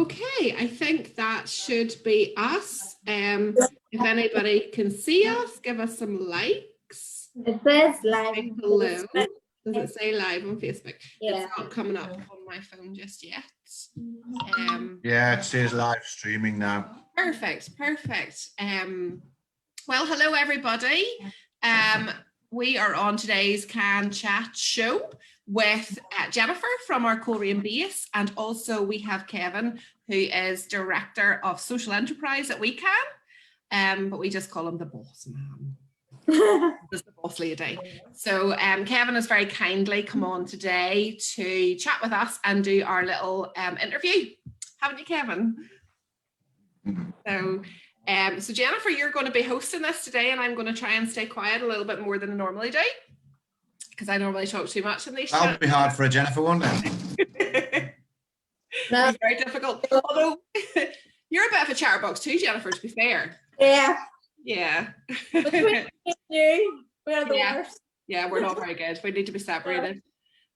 Okay, I think that should be us. If anybody can see us, give us some likes. It says live. Say hello. Does it say live on Facebook? Yeah. It's not coming up on my phone just yet. Yeah, it says live streaming now. Perfect. Well, hello everybody. We are on today's Can Chat show with Jennifer from our Coleraine base, and also we have Kevin, who is Director of Social Enterprise at We Can, but we just call him the boss man. Just the boss lady. So Kevin has very kindly come on today to chat with us and do our little interview, haven't you, Kevin? So Jennifer, you're going to be hosting this today, and I'm going to try and stay quiet a little bit more than I normally do, because I normally talk too much in these chats. That'll be hard for a Jennifer, won't it? That's very difficult. Although you're a bit of a chatterbox too, Jennifer, to be fair. Yeah. Yeah. We're the worst. Yeah, we're not very good. We need to be separated.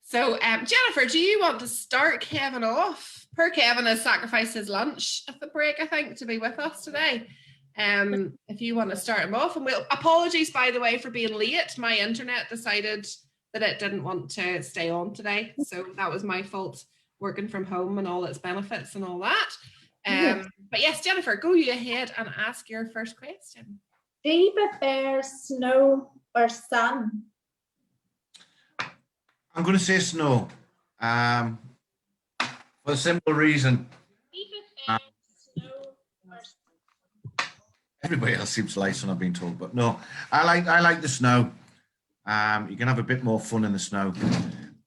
So Jennifer, do you want to start Kevin off? Poor Kevin has sacrificed his lunch at the break, I think, to be with us today. If you want to start him off, and apologies, by the way, for being late. My internet decided that it didn't want to stay on today. So that was my fault, working from home and all its benefits and all that. But yes, Jennifer, go you ahead and ask your first question. Do you prefer snow or sun? I'm going to say snow. For a simple reason. Everybody else seems to like sun, I've been told, but no, I like the snow. You can have a bit more fun in the snow,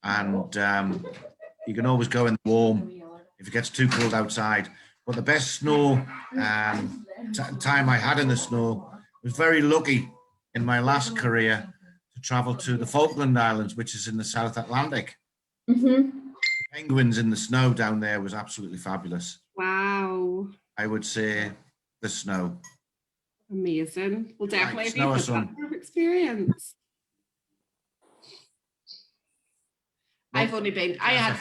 and you can always go in the warm if it gets too cold outside. But the best snow time I had in the snow, was very lucky in my last career to travel to the Falkland Islands, which is in the South Atlantic. The penguins in the snow down there was absolutely fabulous. Wow. I would say the snow. Amazing. Well, definitely Like snow or sun. Experience. I've only been. I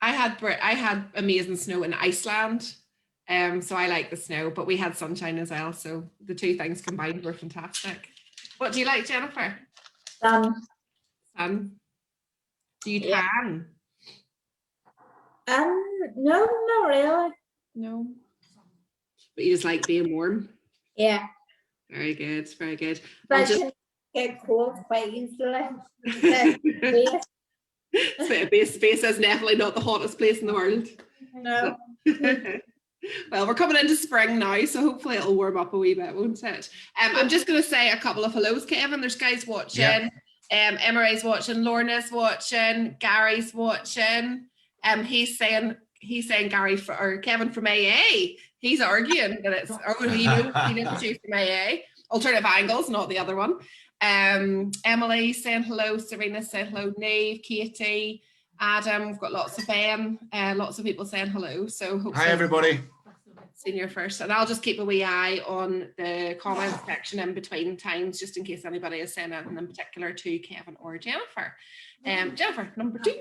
had amazing snow in Iceland. So I like the snow, but we had sunshine as well. So the two things combined were fantastic. What do you like, Jennifer? Sun. Do you tan? No, not really. No. But you just like being warm? Yeah. Very good, very good. But you get cold quite easily. Space is definitely not the hottest place in the world. No. Well, we're coming into spring now, so hopefully it'll warm up a wee bit, won't it? I'm just going to say a couple of hellos, Kevin. There's guys watching. Yeah. Emery's watching. Lorna's watching. Gary's watching. He's saying Gary or Kevin from AA. He's arguing that it's he knows you from AA. Alternative Angles, not the other one. Emily saying hello. Serena saying hello. Nave, Katie, Adam. We've got lots of lots of people saying hello. So hopefully, hi everybody. Senior first, and I'll just keep a wee eye on the comment section in between times, just in case anybody is saying anything in particular to Kevin or Jennifer. Jennifer, number 2.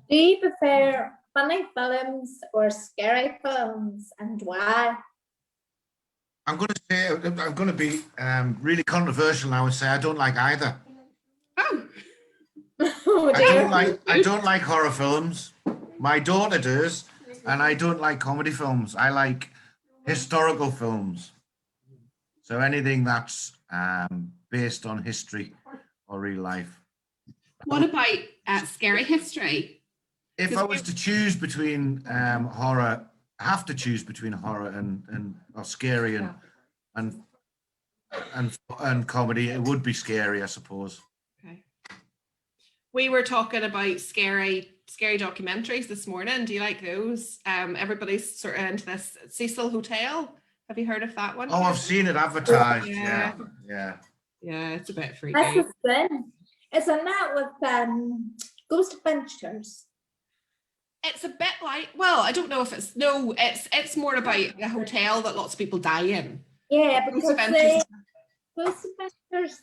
Do you prefer funny films or scary films, and why? I'm going to be really controversial now and say I don't like either. Oh. I don't like horror films. My daughter does, and I don't like comedy films. I like historical films. So anything that's based on history or real life. What about scary history? If I was to choose between horror, I have to choose between horror and or scary and comedy. It would be scary, I suppose. Okay. We were talking about scary documentaries this morning. Do you like those? Everybody's sort of into this Cecil Hotel. Have you heard of that one? Oh, I've seen it advertised. Yeah. It's a bit freaky. That's the thing. Isn't that with Ghost Adventures? It's a bit like, well, I don't know if it's more about a hotel that lots of people die in. Yeah, because Ghost Adventures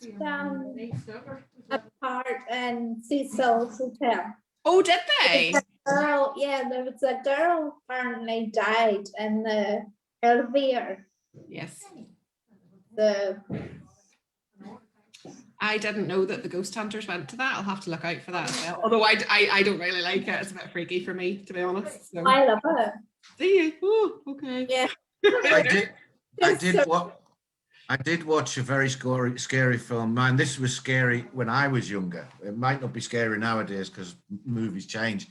a part in Cecil's Hotel. Oh, did they? girl, yeah, there was a girl apparently died in the elevator. Yes. The I didn't know that the Ghost Hunters went to that. I'll have to look out for that as well. Although I don't really like it. It's a bit freaky for me, to be honest. So. I love it. Do you? Oh, okay. Yeah. I did watch a very scary film. Man, this was scary when I was younger. It might not be scary nowadays because movies change,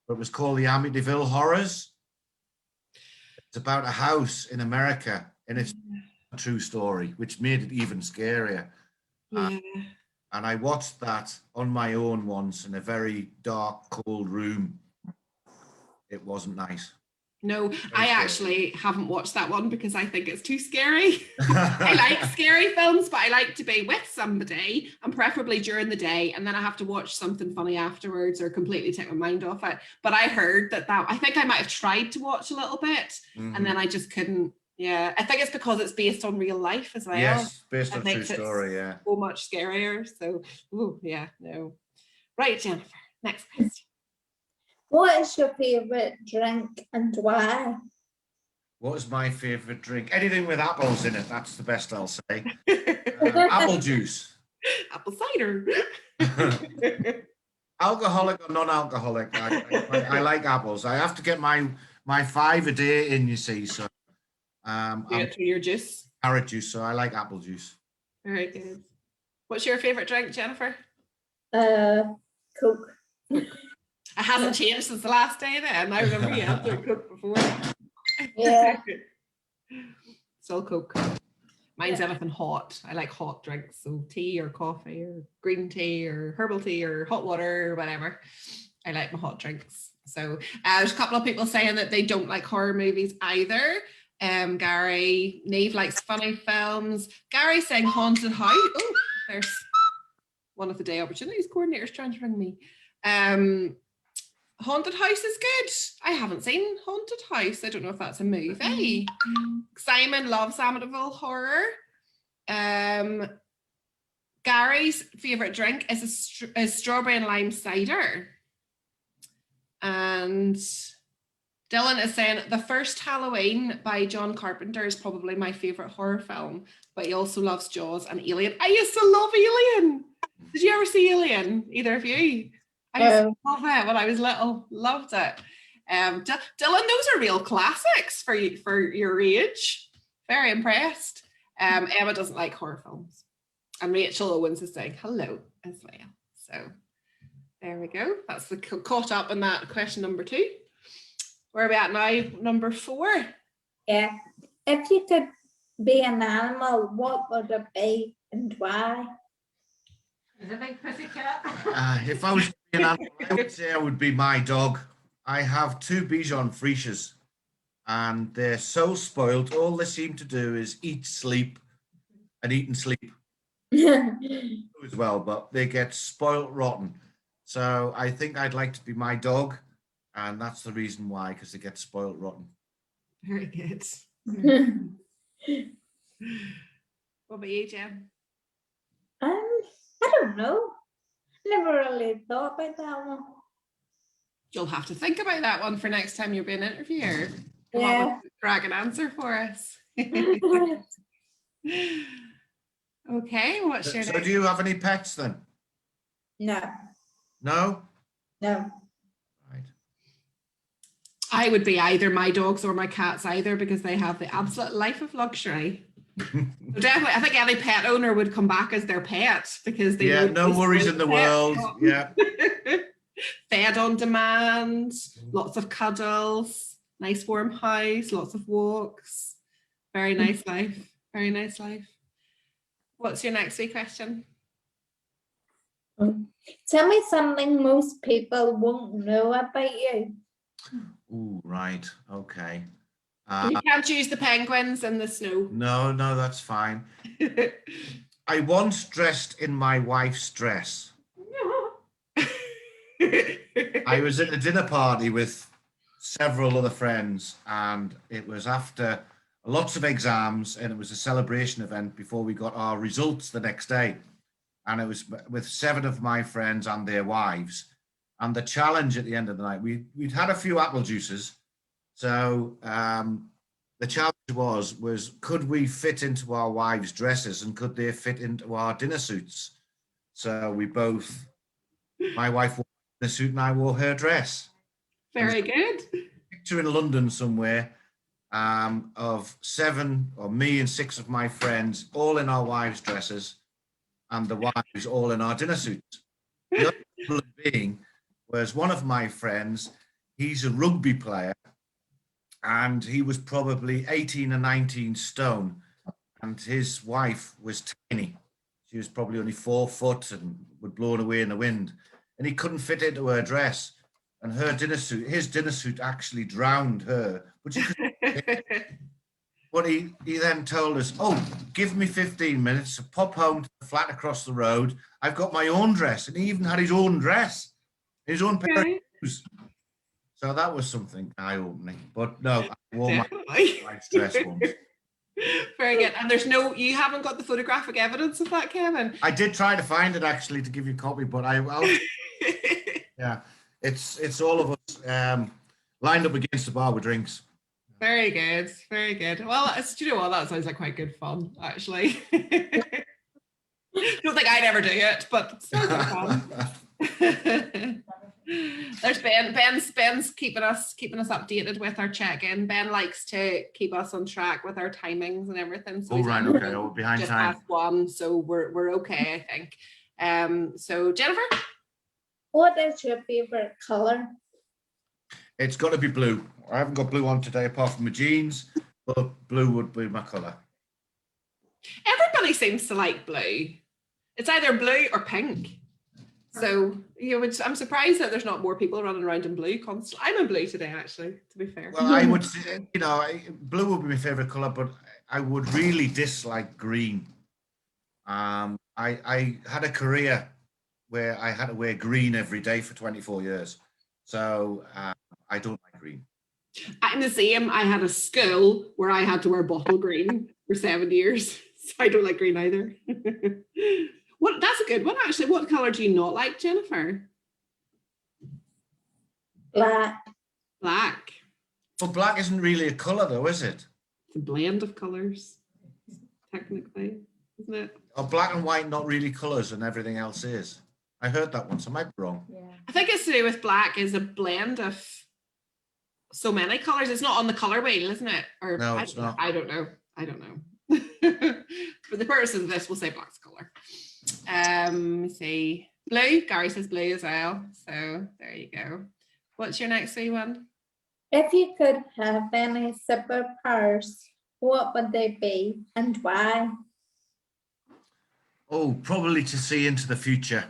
but it was called the Amityville Horrors. It's about a house in America, and it's a true story, which made it even scarier. Yeah. And I watched that on my own once in a very dark, cold room. It wasn't nice. No, I actually haven't watched that one because I think it's too scary. I like scary films, but I like to be with somebody and preferably during the day. And then I have to watch something funny afterwards or completely take my mind off it. But I heard that I think I might have tried to watch a little bit and then I just couldn't. Yeah, I think it's because it's based on real life as well. Yes, based on It true makes it story, yeah. so much scarier. So, yeah, no. Right, Jennifer, next question. What is your favorite drink and why? What is my favorite drink? Anything with apples in it, that's the best I'll say. Apple juice. Apple cider. Alcoholic or non-alcoholic, I like apples. I have to get my 5 a day in, you see, so You get through your juice. carrot juice, so I like apple juice. Very good. What's your favorite drink, Jennifer? Coke. It hasn't changed since the last day then. I remember you had to Coke before. Yeah. Still Coke. Mine's anything hot. I like hot drinks. So tea or coffee or green tea or herbal tea or hot water or whatever. I like my hot drinks. So there's a couple of people saying that they don't like horror movies either. Gary, Neve likes funny films. Gary saying Haunted House. Oh, there's one of the day opportunities coordinators trying to ring me. Haunted House is good. I haven't seen Haunted House. I don't know if that's a movie. Simon loves Amityville Horror. Gary's favorite drink is strawberry and lime cider. And Dylan is saying the first Halloween by John Carpenter is probably my favorite horror film, but he also loves Jaws and Alien. I used to love Alien. Did you ever see Alien? Either of you? I used to love it when I was little. Loved it. Dylan, those are real classics for your age. Very impressed. Emma doesn't like horror films. And Rachel Owens is saying hello as well. So there we go. That's the caught up in that question number 2. Where are we at now? Number 4. Yeah. If you could be an animal, what would it be and why? Is it big pussycat? If I was to be an animal, I would say I would be my dog. I have 2 Bichon Friches and they're so spoiled. All they seem to do is eat, sleep, and eat and sleep as well, but they get spoilt rotten. So I think I'd like to be my dog, and that's the reason why, because they get spoilt rotten. Very good. What about you, Jen? I don't know. Never really thought about that one. You'll have to think about that one for next time you're being interviewed. Come Yeah. up with a dragon answer for us. Okay, what's your So next? do you have any pets then? No, No? no. Right. I would be either my dogs or my cats either because they have the absolute life of luxury. So definitely, I think any pet owner would come back as their pet because they Yeah, know no worries in the world. Yeah. Fed on demand, lots of cuddles, nice warm house, lots of walks. Very nice life. Very nice life. What's your next week question? Tell me something most people won't know about you. Ooh, right. Okay. You can't use the penguins in the snow. No, that's fine. I once dressed in my wife's dress. I was at a dinner party with several other friends, and it was after lots of exams, and it was a celebration event before we got our results the next day. And it was with 7 of my friends and their wives. And the challenge at the end of the night, we'd had a few apple juices. So the challenge was could we fit into our wives' dresses and could they fit into our dinner suits? So my wife wore a dinner suit and I wore her dress. Very good. Picture in London somewhere of 7 or me and 6 of my friends all in our wives' dresses and the wives all in our dinner suits. The other being was one of my friends. He's a rugby player and he was probably 18 or 19 stone and his wife was tiny. She was probably only 4 foot and would blown away in the wind and he couldn't fit into her dress. And his dinner suit actually drowned her. But he then told us, oh, give me 15 minutes to pop home to the flat across the road. I've got my own dress. And he even had his own dress, his own pair of shoes. So that was something eye-opening. But no, I wore my wife's dress once. Very good. And you haven't got the photographic evidence of that, Kevin? I did try to find it actually to give you a copy, but yeah. It's all of us lined up against the bar with drinks. Very good, very good. Well, do you know what? That sounds like quite good fun, actually. Don't think I'd ever do it, but it's still good fun. There's Ben. Ben's keeping us updated with our check-in. Ben likes to keep us on track with our timings and everything. So right, okay. Oh, behind just time. past 1, so we're okay, I think. So Jennifer. What is your favorite color? It's got to be blue. I haven't got blue on today apart from my jeans, but blue would be my colour. Everybody seems to like blue. It's either blue or pink. So I'm surprised that there's not more people running around in blue constantly. I'm in blue today, actually, to be fair. Well, I would say, blue would be my favourite colour, but I would really dislike green. I had a career where I had to wear green every day for 24 years. So I don't like green. I'm the same. I had a school where I had to wear bottle green for 7 years. So I don't like green either. That's a good one, actually. What colour do you not like, Jennifer? Black. Black. But black isn't really a colour though, is it? It's a blend of colours, technically, isn't it? Are black and white not really colours and everything else is? I heard that once. I might be wrong. Yeah. I think it's to do with black is a blend of so many colours. It's not on the colour wheel, isn't it? Or No, it's not. I don't know. For the purposes of this, we'll say black's colour. Let me see. Blue. Gary says blue as well. So there you go. What's your next wee one? If you could have any superpowers, what would they be and why? Oh, probably to see into the future.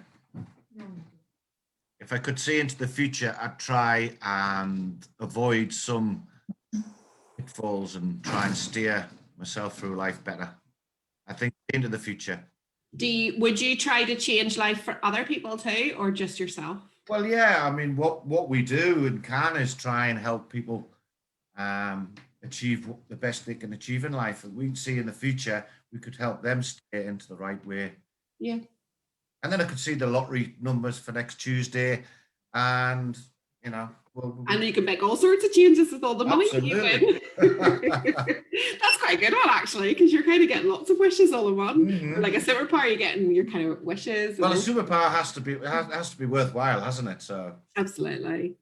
If I could see into the future, I'd try and avoid some pitfalls and try and steer myself through life better. I think into the future. Would you try to change life for other people too, or just yourself? Well, yeah, I mean, what we do and can is try and help people achieve the best they can achieve in life. And we see in the future, we could help them steer into the right way. Yeah. And then I could see the lottery numbers for next Tuesday and, and you can make all sorts of changes with all the money you win. That's quite a good one, actually, because you're kind of getting lots of wishes all in one. Mm-hmm. Like a superpower, you're getting your kind of wishes. Well, a superpower has to be worthwhile, hasn't it? So absolutely.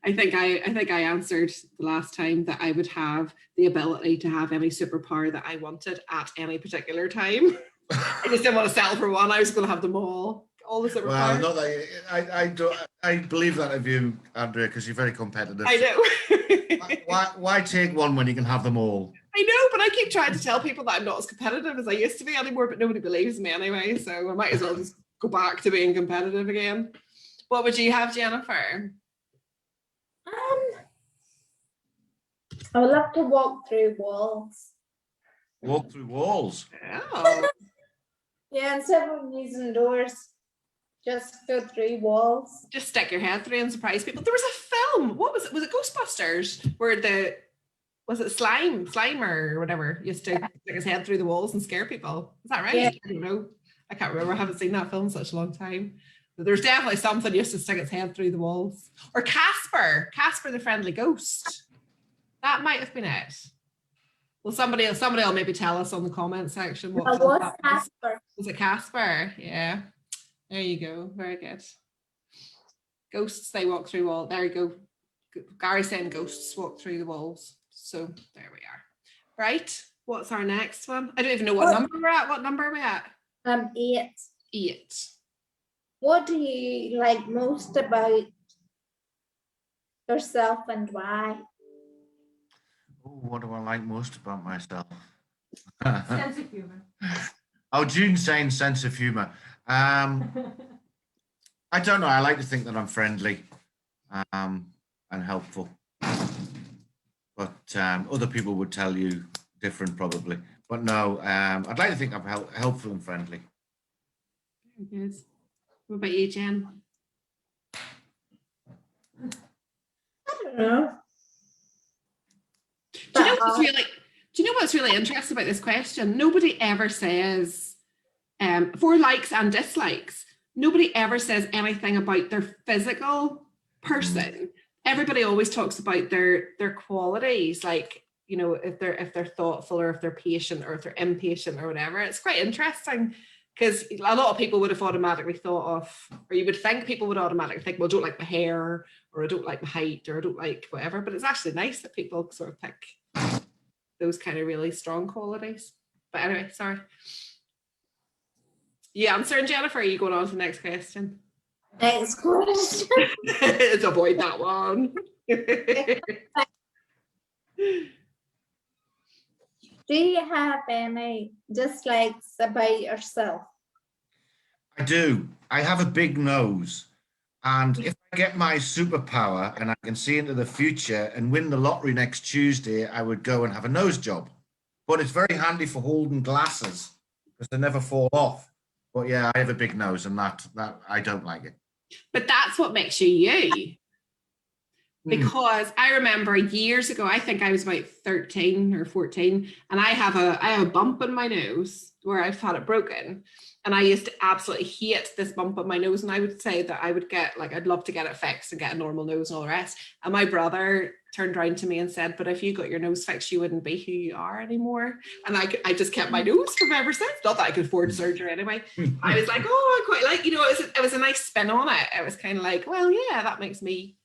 I think I answered the last time that I would have the ability to have any superpower that I wanted at any particular time. I just didn't want to settle for one. I was going to have them all the superpowers. Well, not that I believe that of you, Andrea, because you're very competitive. I know. why take one when you can have them all? I know, but I keep trying to tell people that I'm not as competitive as I used to be anymore, but nobody believes me anyway, so I might as well just go back to being competitive again. What would you have, Jennifer? I would love to walk through walls. Walk through walls? Oh. Yeah, instead of using doors, just go through walls. Just stick your head through and surprise people. There was a film. What was it? Was it Ghostbusters? Where was it Slimer or whatever used to stick his head through the walls and scare people? Is that right? Yeah. I don't know. I can't remember. I haven't seen that film in such a long time. There's definitely something used to stick its head through the walls. Or Casper the Friendly Ghost. That might have been it. Well, somebody will maybe tell us on the comment section what Now, film what's that was. Casper? Was it Casper? Yeah. There you go. Very good. Ghosts, they walk through walls. There you go. Gary saying ghosts walk through the walls. So there we are. Right. What's our next one? I don't even know what number we're at. What number are we at? 8. 8. What do you like most about yourself and why? Oh, what do I like most about myself? Sense of humor. Oh, June's saying sense of humor. I don't know. I like to think that I'm friendly and helpful. But other people would tell you different probably. But no, I'd like to think I'm helpful and friendly. Very good. What about you, Jen? I don't know. Do you know what's really interesting about this question? Nobody ever says, for likes and dislikes, nobody ever says anything about their physical person. Everybody always talks about their qualities, like, you know, if they're thoughtful or if they're patient or if they're impatient or whatever. It's quite interesting because a lot of people would have automatically thought of, or you would think people would automatically think, well, I don't like my hair, or I don't like my height, or I don't like whatever. But it's actually nice that people sort of pick those kind of really strong qualities. But anyway, sorry. You answering, Jennifer? Or are you going on to the next question? Next question. Let's avoid that one. Do you have any dislikes about yourself? I do. I have a big nose. And if I get my superpower and I can see into the future and win the lottery next Tuesday, I would go and have a nose job. But it's very handy for holding glasses because they never fall off. But yeah, I have a big nose and that I don't like it. But that's what makes you you. Because I remember years ago, I think I was about 13 or 14, and I have a bump in my nose where I've had it broken. And I used to absolutely hate this bump on my nose. And I would say that I would get, like, I'd love to get it fixed and get a normal nose and all the rest. And my brother turned around to me and said, but if you got your nose fixed, you wouldn't be who you are anymore. And I just kept my nose from ever since. Not that I could afford surgery anyway. I was like, oh, I quite like, you know, it was a nice spin on it. It was kind of like, well, yeah, that makes me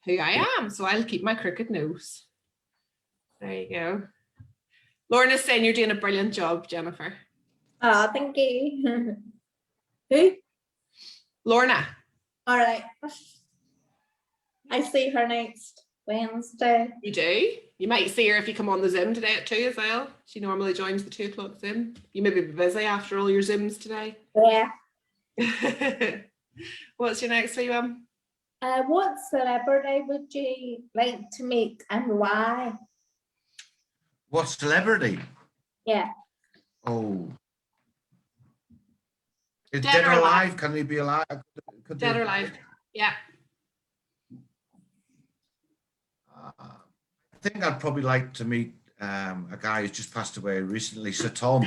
who I am. So I'll keep my crooked nose. There you go. Lorna's saying you're doing a brilliant job, Jennifer. Oh, thank you. Who? Lorna. All right. I see her next Wednesday. You do? You might see her if you come on the Zoom today at 2 as well. She normally joins the 2 o'clock Zoom. You may be busy after all your Zooms today. Yeah. What's your next one? What celebrity would you like to meet and why? What celebrity? Yeah. Oh. Is Dead dead or or alive? alive? Can he be alive? Could Dead they- or alive? Yeah. I think I'd probably like to meet a guy who's just passed away recently, Sir Tom,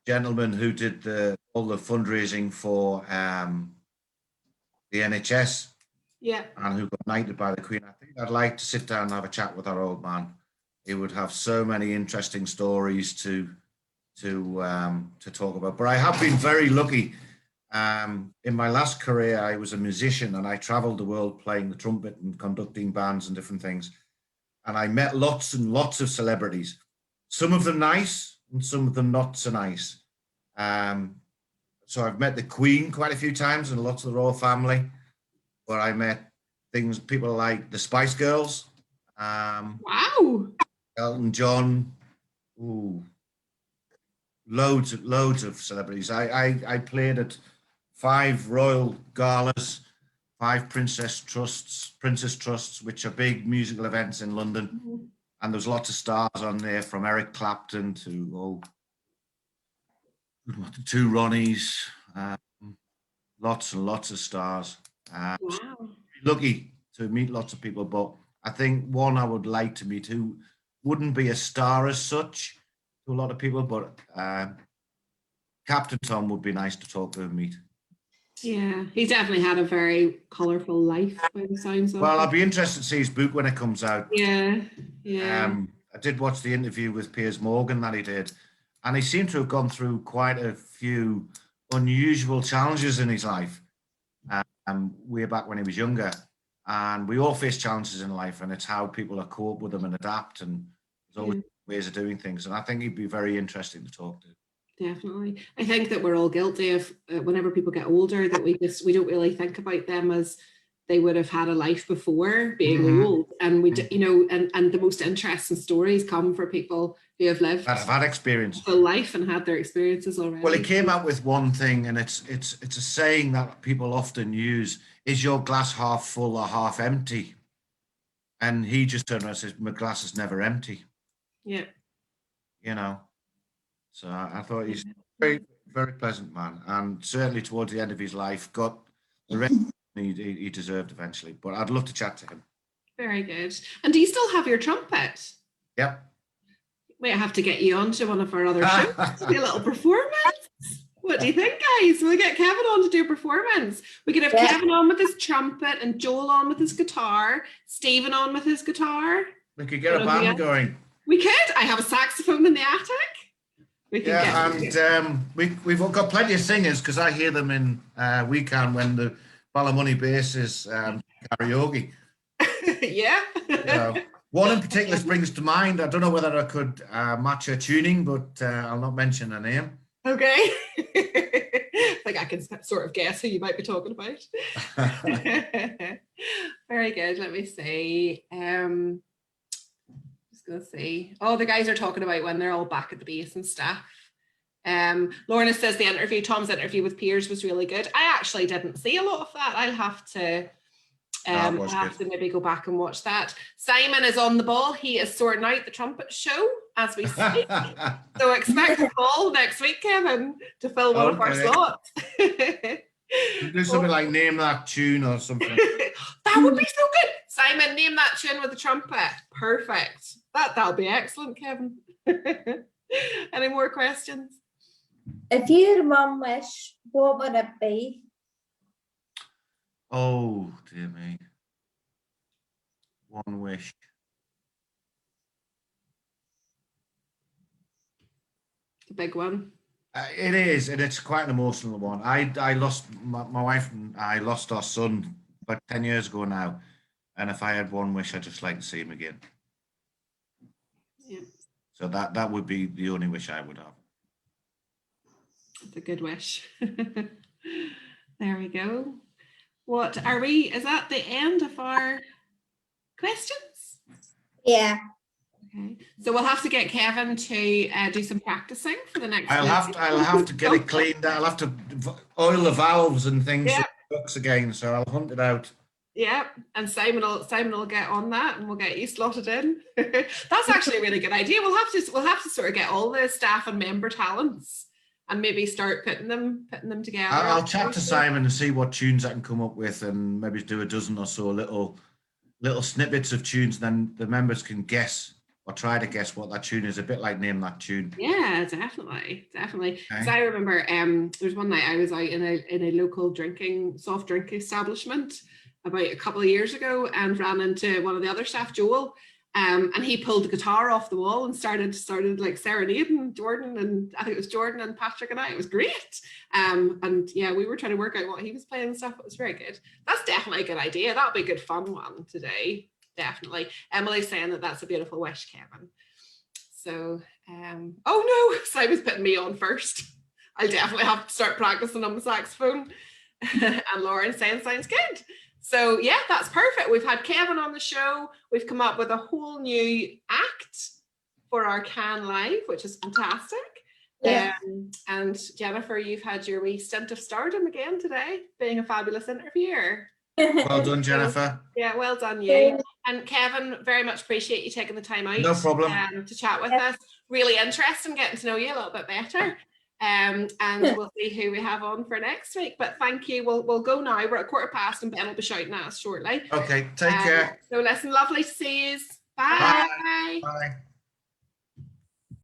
gentleman who did all the fundraising for the NHS Yeah. and who got knighted by the Queen. I think I'd like to sit down and have a chat with our old man. He would have so many interesting stories to talk about. But I have been very lucky. In my last career, I was a musician and I traveled the world playing the trumpet and conducting bands and different things. And I met lots and lots of celebrities, some of them nice and some of them not so nice. So I've met the Queen quite a few times and lots of the royal family, where I met people like the Spice Girls, Wow. Elton John, loads of celebrities. I played at 5 royal galas, 5 princess trusts, which are big musical events in London. And there's lots of stars on there, from Eric Clapton to 2 Ronnies, lots and lots of stars. Wow. Lucky to meet lots of people, but I think one I would like to meet who wouldn't be a star as such to a lot of people, but Captain Tom would be nice to talk to and meet. Yeah, he's definitely had a very colourful life by the sounds of Well, it. I'll be interested to see his book when it comes out. Yeah, yeah. I did watch the interview with Piers Morgan that he did, and he seemed to have gone through quite a few unusual challenges in his life. Way back when he was younger, and we all face challenges in life, and it's how people are cope with them and adapt. And there's always ways of doing things, and I think he'd be very interesting to talk to. Definitely. I think that we're all guilty of whenever people get older that we don't really think about them as they would have had a life before being old, and and the most interesting stories come for people who have lived That have had experience, full life and had their experiences already. Well, he came out with one thing, and it's a saying that people often use: "Is your glass half full or half empty?" And he just turned around and says, "My glass is never empty." Yeah. So I thought he's a very, very pleasant man, and certainly towards the end of his life got the rest he deserved eventually. But I'd love to chat to him. Very good. And do you still have your trumpet? Yep. We have to get you on to one of our other shows to do a little performance. What do you think, guys? We'll get Kevin on to do a performance. We could have Kevin on with his trumpet and Joel on with his guitar, Stephen on with his guitar. We could get a band going. We could. I have a saxophone in the attic. We could we've got plenty of singers because I hear them in weekend when the Ballymoney bass is karaoke. Yeah. One in particular springs to mind. I don't know whether I could match her tuning, but I'll not mention her name. Okay. I think I can sort of guess who you might be talking about. Very good. Let me see. Just gonna see. Oh, the guys are talking about when they're all back at the base and stuff. Lorna says Tom's interview with Piers was really good. I actually didn't see a lot of that. I'll have to maybe go back and watch that. Simon is on the ball. He is sorting out the trumpet show as we speak. So expect a call next week, Kevin, to fill one of our slots. Do something like name that tune or something. That would be so good. Simon, name that tune with the trumpet. Perfect. That'll be excellent, Kevin. Any more questions? If you had one wish, what would it be? Oh, dear me. One wish. The big one. It is, and it's quite an emotional one. I lost my wife, and I lost our son about 10 years ago now. And if I had one wish, I'd just like to see him again. Yeah. So that would be the only wish I would have. It's a good wish. There we go. What are we? Is that the end of our questions? Yeah. Okay. So we'll have to get Kevin to do some practicing for the next. I'll have to get it cleaned. I'll have to oil the valves and things so it works again. So I'll hunt it out. Yeah, and Simon will get on that, and we'll get you slotted in. That's actually a really good idea. We'll have to sort of get all the staff and member talents, and maybe start putting them together. I'll chat to Simon and see what tunes I can come up with, and maybe do a dozen or so little snippets of tunes. Then the members can guess or try to guess what that tune is. A bit like name that tune. Yeah, definitely. Okay. So I remember there was one night I was out in a local soft drink establishment about a couple of years ago, and ran into one of the other staff, Joel, and he pulled the guitar off the wall and started like serenading Jordan, and I think it was Jordan and Patrick and I. It was great. And yeah, we were trying to work out what he was playing and stuff. It was very good. That's definitely a good idea. That'll be a good fun one today. Definitely. Emily's saying that that's a beautiful wish, Kevin. So, oh no, Simon's putting me on first. I'll definitely have to start practicing on the saxophone. And Lauren saying sounds good. So yeah, that's perfect. We've had Kevin on the show. We've come up with a whole new act for our Can Live, which is fantastic. Yeah. And Jennifer, you've had your wee stint of stardom again today, being a fabulous interviewer. Well done, Jennifer. Yeah, well done you. And Kevin, very much appreciate you taking the time out. No problem. To chat with us. Really interesting getting to know you a little bit better. And we'll see who we have on for next week. But thank you. We'll go now. We're at 15:15 and Ben will be shouting at us shortly. Okay, take care. So listen, lovely to see you. Bye. Bye.